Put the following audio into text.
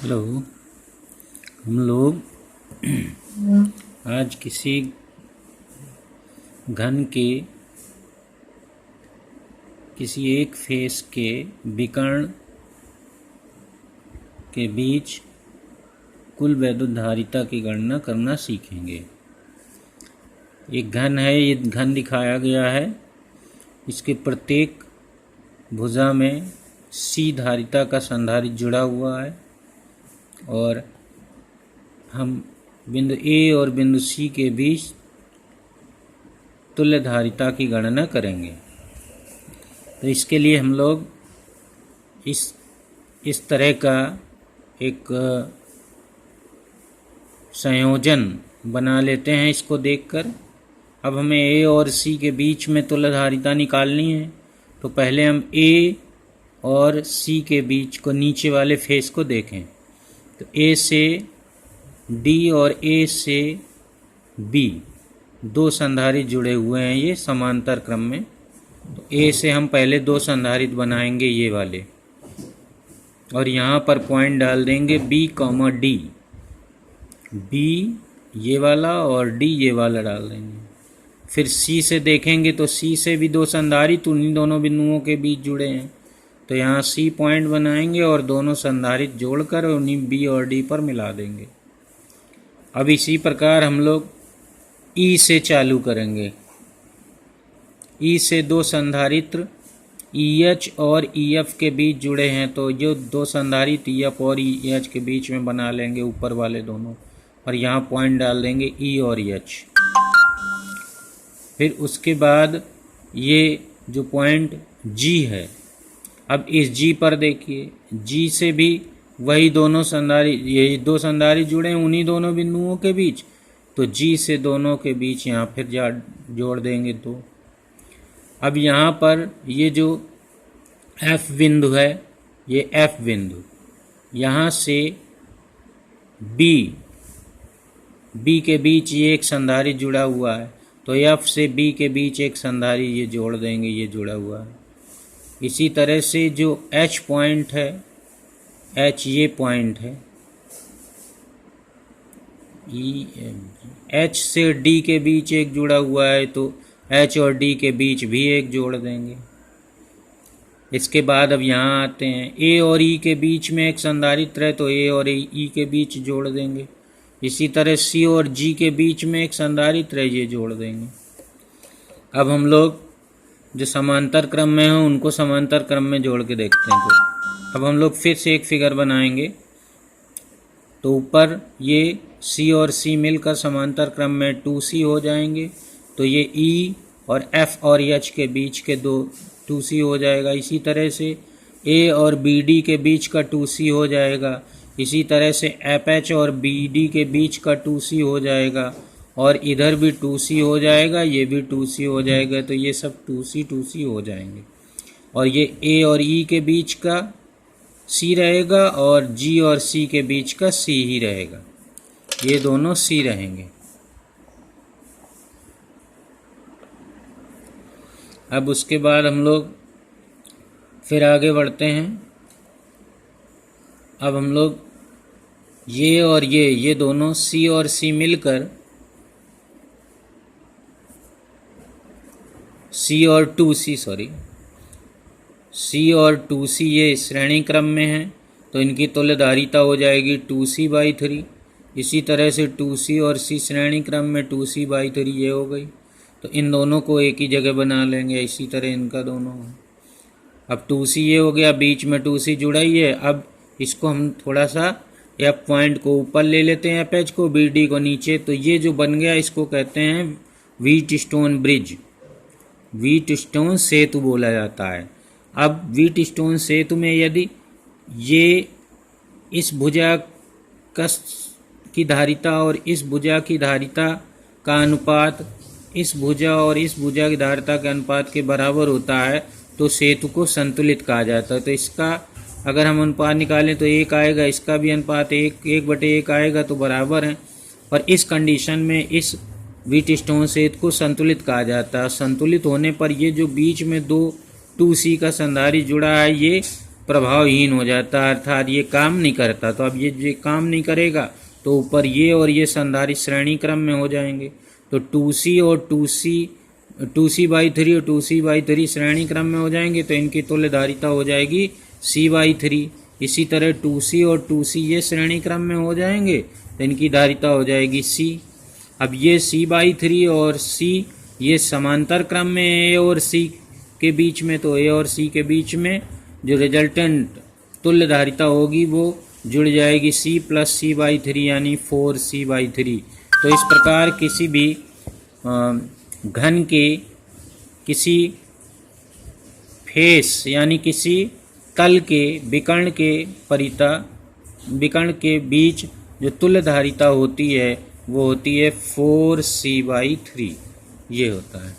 Hello. हम लोग आज किसी घन के किसी एक फेस के विकर्ण के बीच कुल वैद्युत धारिता की गणना करना सीखेंगे। एक घन है, ये घन दिखाया गया है। इसके प्रत्येक भुजा में C धारिता का संधारित्र जुड़ा हुआ है और हम बिंदु A और बिंदु C के बीच तुल्य धारिता की गणना करेंगे। तो इसके लिए हम लोग इस तरह का एक संयोजन बना लेते हैं इसको देखकर। अब हमें A और C के बीच में तुल्य धारिता निकालनी है, तो पहले हम A और C के बीच को नीचे वाले फेस को देखें। तो A से D और A से B दो संधारित्र जुड़े हुए हैं, ये समांतर क्रम में। तो A से हम पहले दो संधारित्र बनाएंगे, ये वाले, और यहाँ पर पॉइंट डाल देंगे B, D। B ये वाला और D ये वाला डाल देंगे। फिर C से देखेंगे तो C से भी दो संधारित्र उन्हीं दोनों बिंदुओं के बीच जुड़े हैं, तो यहाँ C पॉइंट बनाएंगे और दोनों संधारित्र जोड़कर उन्हीं B और D पर मिला देंगे। अब इसी प्रकार हम लोग E से चालू करेंगे। E से दो संधारित्र EH और EF के बीच जुड़े हैं, तो जो दो संधारित्र EF और EH के बीच में बना लेंगे ऊपर वाले दोनों, और यहाँ पॉइंट डाल देंगे E और EH। फिर उसके बाद ये जो पॉइंट G है, अब इस G पर देखिए, G से भी वही दोनों संधारित्र, ये दो संधारित्र जुड़े हैं उन्हीं दोनों बिंदुओं के बीच, तो G से दोनों के बीच यहाँ फिर जोड़ देंगे दो। अब यहाँ पर ये जो F बिंदु है, ये F बिंदु, यहाँ से B के बीच ये एक संधारित्र जुड़ा हुआ है, तो F से B के बीच एक संधारित्र ये जोड़ देंगे, ये जुड़ा हुआ है। इसी तरह से जो H पॉइंट है, H ये पॉइंट है, H से D के बीच एक जुड़ा हुआ है, तो H और D के बीच भी एक जोड़ देंगे। इसके बाद अब यहाँ आते हैं, A और E के बीच में एक संधारित्र है, तो A और E के बीच जोड़ देंगे। इसी तरह C और G के बीच में एक संधारित्र है, ये जोड़ देंगे। अब हम लोग जो समांतर क्रम में हैं उनको समांतर क्रम में जोड़ के देखते हैं। तो अब हम लोग फिर से एक फिगर बनाएंगे। तो ऊपर ये C और C मिलकर समांतर क्रम में 2C हो जाएंगे, तो ये E और F और H के बीच के दो 2C हो जाएगा। इसी तरह से A और BD के बीच का 2C हो जाएगा। इसी तरह से FH और BD के बीच का 2C हो जाएगा, और इधर भी 2C हो जाएगा, ये भी 2C हो जाएगा, तो ये सब 2C हो जाएंगे। और ये A और E के बीच का C रहेगा और G और C के बीच का C ही रहेगा, ये दोनों C रहेंगे। अब उसके बाद हम लोग फिर आगे बढ़ते हैं। अब हम लोग ये और ये दोनों C और C मिलकर C और 2C ये श्रेणी क्रम में हैं, तो इनकी तुल्य धारिता हो जाएगी 2C/3। इसी तरह से 2C और C श्रेणी क्रम में 2C/3 ये हो गई, तो इन दोनों को एक ही जगह बना लेंगे। इसी तरह इनका दोनों, अब 2C ये हो गया, बीच में 2C जुड़ा ही है। अब इसको हम थोड़ा सा F पॉइंट को ऊपर ले लेते हैं, FH को, BD को नीचे, तो ये जो बन गया इसको कहते हैं व्हीटस्टोन ब्रिज, व्हीटस्टोन सेतु बोला जाता है। अब व्हीटस्टोन सेतु में यदि ये इस भुजा की धारिता और इस भुजा की धारिता का अनुपात इस भुजा और इस भुजा की धारिता के अनुपात के बराबर होता है, तो सेतु को संतुलित कहा जाता है। तो इसका अगर हम अनुपात निकालें तो 1 आएगा, इसका भी अनुपात 1/1 आएगा, तो बराबर है। और इस कंडीशन में इस व्हीटस्टोन सेतु को संतुलित कहा जाता है। संतुलित होने पर ये जो बीच में दो 2C का संधारित्र जुड़ा है, ये प्रभावहीन हो जाता है, अर्थात ये काम नहीं करता। तो अब ये काम नहीं करेगा तो ऊपर ये और ये संधारित्र श्रेणी क्रम में हो जाएंगे। तो 2C और 2C/3 और 2C/3 श्रेणी क्रम में हो जाएंगे, तो इनकी तुल्यधारिता हो जाएगी C/3। इसी तरह 2C और 2C ये श्रेणी क्रम में हो जाएंगे, तो इनकी धारिता हो जाएगी C। अब ये C/3 और C ये समांतर क्रम में A और C के बीच में, तो A और C के बीच में जो रिजल्टेंट तुल्य धारिता होगी वो जुड़ जाएगी C + C/3 यानी 4C/3। तो इस प्रकार किसी भी घन के किसी फेस यानी किसी तल के विकर्ण के बीच जो तुल्य धारिता होती है वो होती है 4C/3, ये होता है।